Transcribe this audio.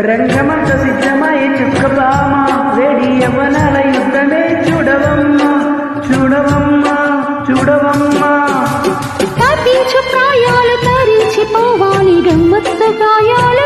రంగమంత సిద్ధమై చుక్కపామ వేడి యవ్వనాల యుద్ధమే చూడవమ్మా చూడవమ్మా చూడవమ్మా తప్పించు ప్రాయాలు తరించి పోవాలి గమ్మత్తు గాయాలు